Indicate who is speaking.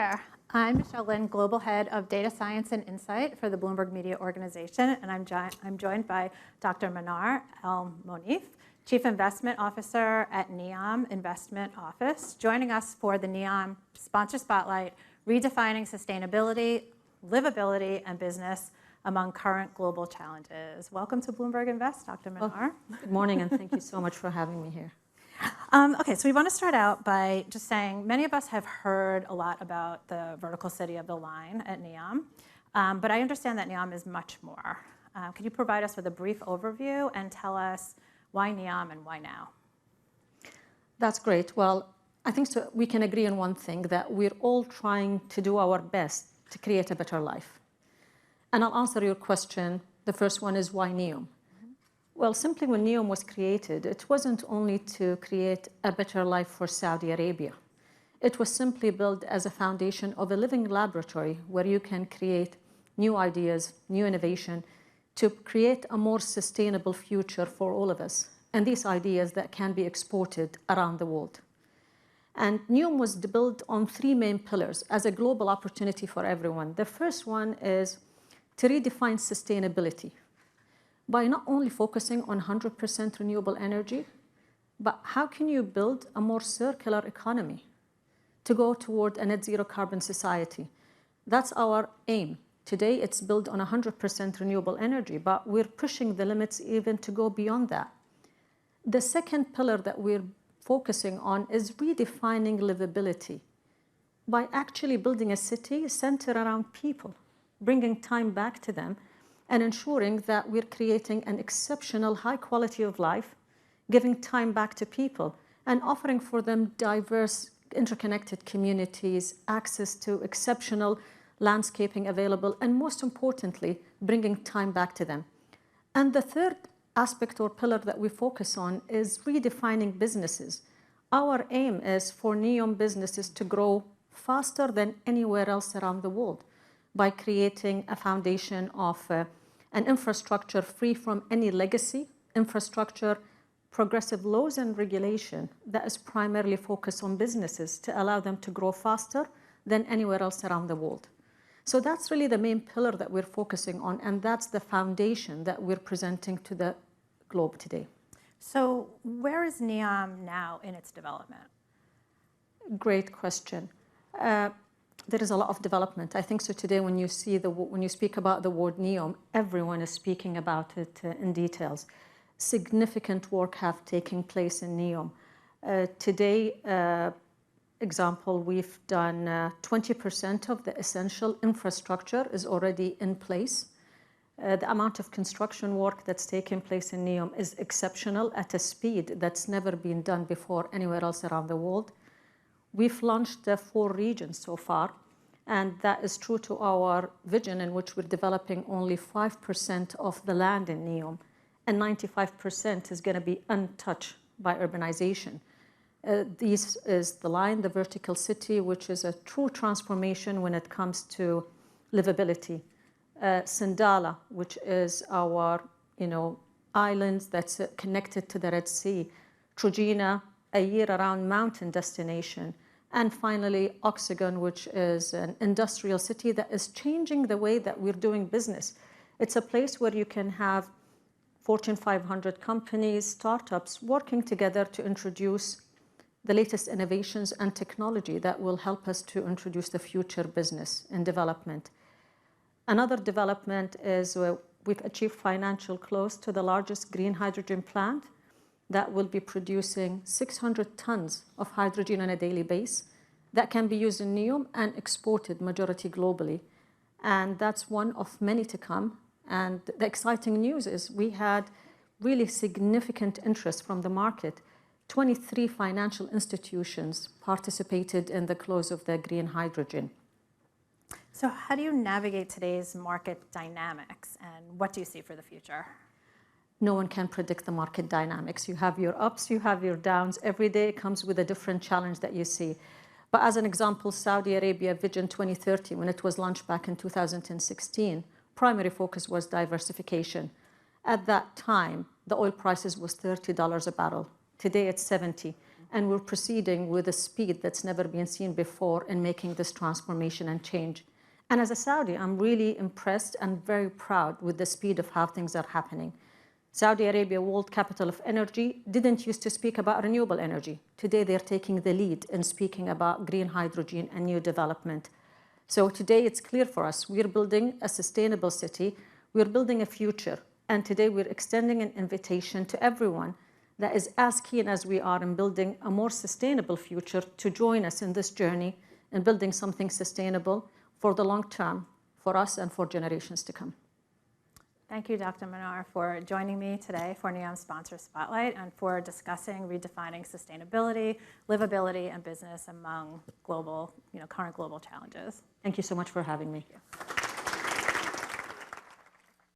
Speaker 1: there. I'm Michelle Lynn, Global Head of Data Science and Insight for the Bloomberg Media Organization, and I'm joined by Dr. Manar Al Moneef, Chief Investment Officer at NEOM Investment Office, joining us for the NEOM Sponsor Spotlight, Redefining Sustainability, Livability, and Business Among Current Global Challenges. Welcome to Bloomberg Invest, Dr. Manar.
Speaker 2: Good morning, and thank you so much for having me here.
Speaker 1: Okay, so we want to start out by just saying many of us have heard a lot about the vertical city of the line at NEOM, but I understand that NEOM is much more. Could you provide us with a brief overview and tell us why NEOM and why now?
Speaker 2: That's great. Well, I think so we can agree on one thing, that we're all trying to do our best to create a better life. And I'll answer your question. The first one is why NEOM? Well, simply when NEOM was created, it wasn't only to create a better life for Saudi Arabia. It was simply built as a foundation of a living laboratory where you can create new ideas, new innovation, to create a more sustainable future for all of us, and these ideas that can be exported around the world. And NEOM was built on three main pillars as a global opportunity for everyone. The first one is to redefine sustainability, by not only focusing on 100% renewable energy, but how can you build a more circular economy to go toward a net zero carbon society? That's our aim. Today, it's built on 100% renewable energy, but we're pushing the limits even to go beyond that. The second pillar that we're focusing on is redefining livability by actually building a city centered around people, bringing time back to them, and ensuring that we're creating an exceptional high quality of life, giving time back to people, and offering for them diverse, interconnected communities, access to exceptional landscaping available, and most importantly, bringing time back to them. And the third aspect or pillar that we focus on is redefining businesses. Our aim is for NEOM businesses to grow faster than anywhere else around the world, by creating a foundation of an infrastructure free from any legacy infrastructure, progressive laws and regulation that is primarily focused on businesses to allow them to grow faster than anywhere else around the world. So that's really the main pillar that we're focusing on, and that's the foundation that we're presenting to the globe today.
Speaker 1: So where is NEOM now in its development?
Speaker 2: Great question. There is a lot of development. I think so today when you speak about the word NEOM, everyone is speaking about it in details. Significant work have taken place in NEOM. Today, example, we've done 20% of the essential infrastructure is already in place. The amount of construction work that's taken place in NEOM is exceptional at a speed that's never been done before anywhere else around the world. We've launched 4 regions so far, and that is true to our vision in which we're developing only 5% of the land in NEOM, and 95% is going to be untouched by urbanization. This is the line, the vertical city, which is a true transformation when it comes to livability. Sindala, which is our island that's connected to the Red Sea. Trojena, a year-round mountain destination. And finally, Oxagon, which is an industrial city that is changing the way that we're doing business. It's a place where you can have Fortune 500 companies, startups working together to introduce the latest innovations and technology that will help us to introduce the future business and development. Another development is we've achieved financial close to the largest green hydrogen plant that will be producing 600 tons of hydrogen on a daily basis that can be used in NEOM and exported majority globally. And that's one of many to come. And the exciting news is we had really significant interest from the market. 23 financial institutions participated in the close of the green hydrogen.
Speaker 1: So how do you navigate today's market dynamics, and what do you see for the future?
Speaker 2: No one can predict the market dynamics. You have your ups, you have your downs. Every day comes with a different challenge that you see. But as an example, Saudi Arabia Vision 2030, when it was launched back in 2016, primary focus was diversification. At that time, the oil prices was $30 a barrel. Today it's 70. And we're proceeding with a speed that's never been seen before in making this transformation and change. And as a Saudi, I'm really impressed and very proud with the speed of how things are happening. Saudi Arabia, world capital of energy, didn't used to speak about renewable energy. Today, they're taking the lead in speaking about green hydrogen and new development. So today, it's clear for us, we're building a sustainable city. We're building a future. And today, we're extending an invitation to everyone that is as keen as we are in building a more sustainable future to join us in this journey in building something sustainable for the long term, for us and for generations to come.
Speaker 1: Thank you, Dr. Manar, for joining me today for NEOM Sponsor Spotlight and for discussing redefining sustainability, livability, and business among global, current global challenges.
Speaker 2: Thank you so much for having me.
Speaker 1: Thank you.